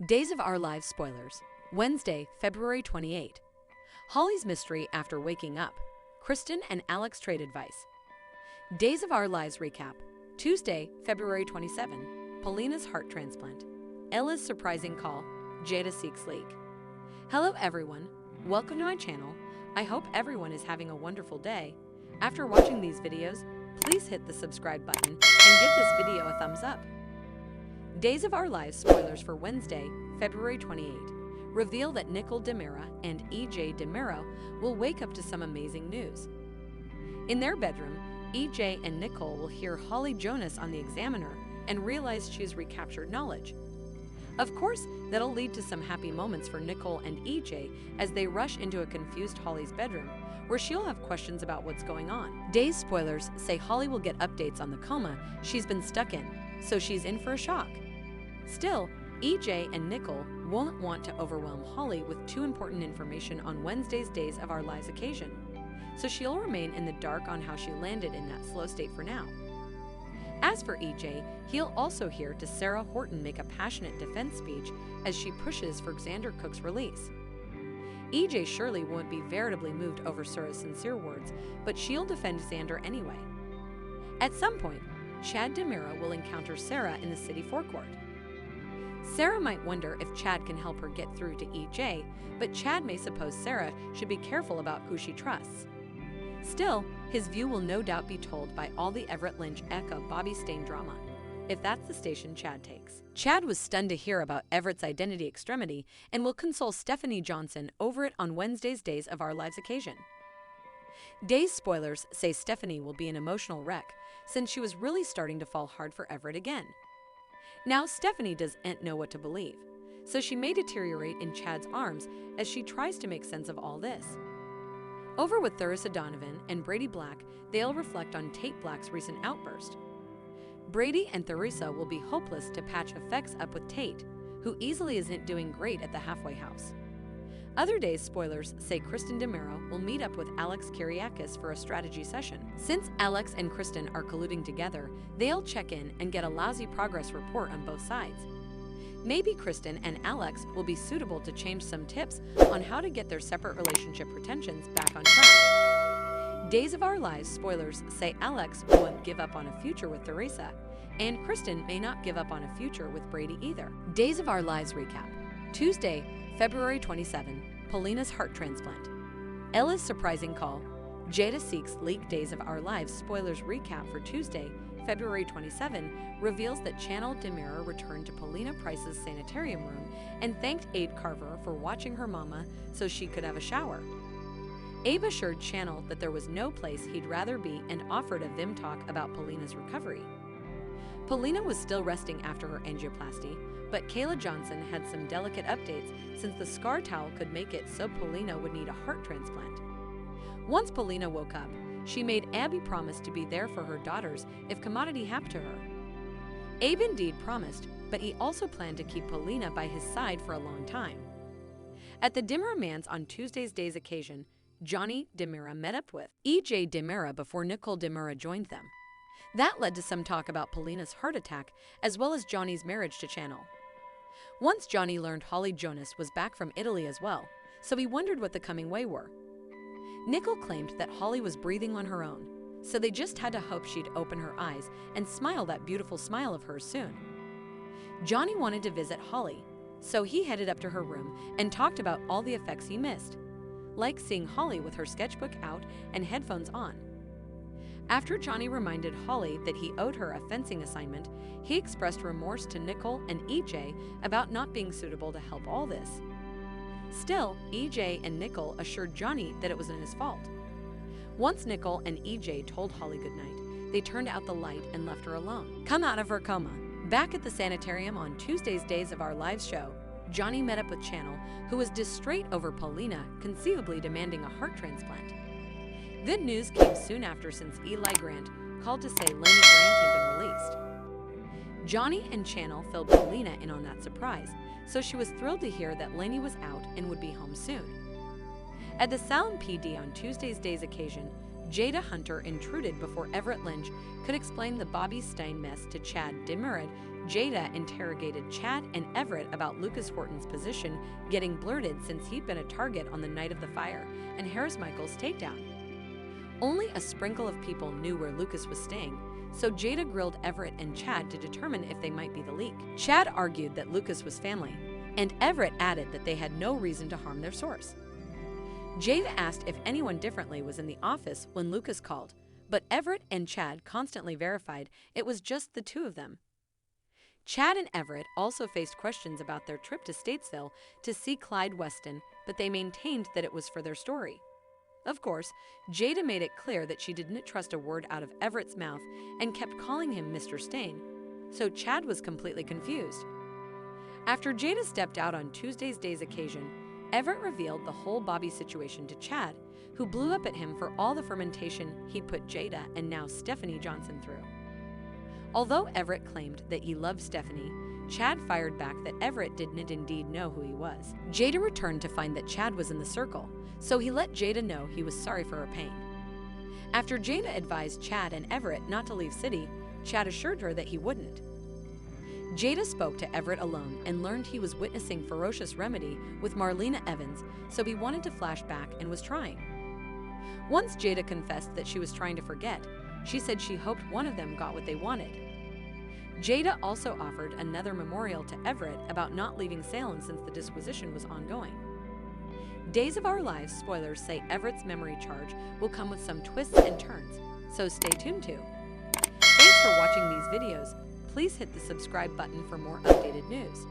Days of Our Lives spoilers. Wednesday, February 28. Holly's mystery after waking up. Kristen and Alex trade advice. Days of Our Lives recap. Tuesday, February 27. Paulina's heart transplant. Ella's surprising call. Jada seeks leak. Hello everyone. Welcome to my channel. I hope everyone is having a wonderful day. After watching these videos, please hit the subscribe button and give this video a thumbs up. Days of Our Lives spoilers for Wednesday, February 28 reveal that Nicole DiMera and EJ DiMera will wake up to some amazing news. In their bedroom, EJ and Nicole will hear Holly Jonas on the Examiner and realize she's recaptured knowledge. Of course, that'll lead to some happy moments for Nicole and EJ as they rush into a confused Holly's bedroom, where she'll have questions about what's going on. Days spoilers say Holly will get updates on the coma she's been stuck in, so she's in for a shock. Still, EJ and Nicole won't want to overwhelm Holly with too important information on Wednesday's Days of Our Lives occasion, so she'll remain in the dark on how she landed in that slow state for now. As for EJ, he'll also hear to Sarah Horton make a passionate defense speech as she pushes for Xander Cook's release. EJ surely won't be veritably moved over Sarah's sincere words, but she'll defend Xander anyway. At some point, Chad DiMera will encounter Sarah in the city forecourt. Sarah might wonder if Chad can help her get through to EJ, but Chad may suppose Sarah should be careful about who she trusts. Still, his view will no doubt be told by all the Everett Lynch-Eka Bobby Stain drama, if that's the station Chad takes. Chad was stunned to hear about Everett's identity extremity and will console Stephanie Johnson over it on Wednesday's Days of Our Lives occasion. Days spoilers say Stephanie will be an emotional wreck since she was really starting to fall hard for Everett again. Now Stephanie doesn't know what to believe, so she may deteriorate in Chad's arms as she tries to make sense of all this. Over with Theresa Donovan and Brady Black, they'll reflect on Tate Black's recent outburst. Brady and Theresa will be hopeless to patch effects up with Tate, who easily isn't doing great at the halfway house. Other Days spoilers say Kristen DiMera will meet up with Alex Kyriakis for a strategy session. Since Alex and Kristen are colluding together, they'll check in and get a lousy progress report on both sides. Maybe Kristen and Alex will be suitable to change some tips on how to get their separate relationship pretensions back on track. Days of Our Lives spoilers say Alex won't give up on a future with Theresa, and Kristen may not give up on a future with Brady either. Days of Our Lives recap. Tuesday, February 27, Paulina's heart transplant. Ella's surprising call. Jada seeks leak Days of Our Lives spoilers recap for Tuesday, February 27 reveals that Channel DiMera returned to Paulina Price's sanitarium room and thanked Abe Carver for watching her mama so she could have a shower. Abe assured Channel that there was no place he'd rather be and offered a Vim talk about Paulina's recovery. Paulina was still resting after her angioplasty, but Kayla Johnson had some delicate updates since the scar towel could make it so Paulina would need a heart transplant. Once Paulina woke up, she made Abby promise to be there for her daughters if commodity happened to her. Abe indeed promised, but he also planned to keep Paulina by his side for a long time. At the DiMera Man's on Tuesday's Days occasion, Johnny DiMera met up with EJ DiMera before Nicole DiMera joined them. That led to some talk about Paulina's heart attack as well as Johnny's marriage to Channel. Once Johnny learned Holly Jonas was back from Italy as well, so he wondered what the coming way were. Nicole claimed that Holly was breathing on her own, so they just had to hope she'd open her eyes and smile that beautiful smile of hers soon. Johnny wanted to visit Holly, so he headed up to her room and talked about all the effects he missed, like seeing Holly with her sketchbook out and headphones on. After Johnny reminded Holly that he owed her a fencing assignment, he expressed remorse to Nicole and EJ about not being suitable to help all this. Still, EJ and Nicole assured Johnny that it wasn't his fault. Once Nicole and EJ told Holly goodnight, they turned out the light and left her alone. Come out of her coma. Back at the sanitarium on Tuesday's Days of Our Lives show, Johnny met up with Channel, who was distraught over Paulina conceivably demanding a heart transplant. Good news came soon after since Eli Grant called to say Lainey Grant had been released. Johnny and Channel filled Paulina in on that surprise, so she was thrilled to hear that Lainey was out and would be home soon. At the Salem PD on Tuesday's Days occasion, Jada Hunter intruded before Everett Lynch could explain the Bobby Stein mess to Chad DiMera Jada interrogated Chad and Everett about Lucas Horton's position getting blurted since he'd been a target on the night of the fire and Harris Michaels' takedown. Only a sprinkle of people knew where Lucas was staying, so Jada grilled Everett and Chad to determine if they might be the leak. Chad argued that Lucas was family, and Everett added that they had no reason to harm their source. Jada asked if anyone differently was in the office when Lucas called, but Everett and Chad constantly verified it was just the two of them. Chad and Everett also faced questions about their trip to Statesville to see Clyde Weston, but they maintained that it was for their story. Of course, Jada made it clear that she didn't trust a word out of Everett's mouth and kept calling him Mr. Stain, so Chad was completely confused. After Jada stepped out on Tuesday's day's occasion, Everett revealed the whole Bobby situation to Chad, who blew up at him for all the fermentation he'd put Jada and now Stephanie Johnson through. Although Everett claimed that he loved Stephanie, Chad fired back that Everett didn't indeed know who he was. Jada returned to find that Chad was in the circle, so he let Jada know he was sorry for her pain. After Jada advised Chad and Everett not to leave city, Chad assured her that he wouldn't. Jada spoke to Everett alone and learned he was witnessing Ferocious Remedy with Marlena Evans, so he wanted to flash back and was trying. Once Jada confessed that she was trying to forget, she said she hoped one of them got what they wanted. Jada also offered another memorial to Everett about not leaving Salem since the disquisition was ongoing. Days of Our Lives spoilers say Everett's memory charge will come with some twists and turns, so stay tuned too. Thanks for watching these videos. Please hit the subscribe button for more updated news.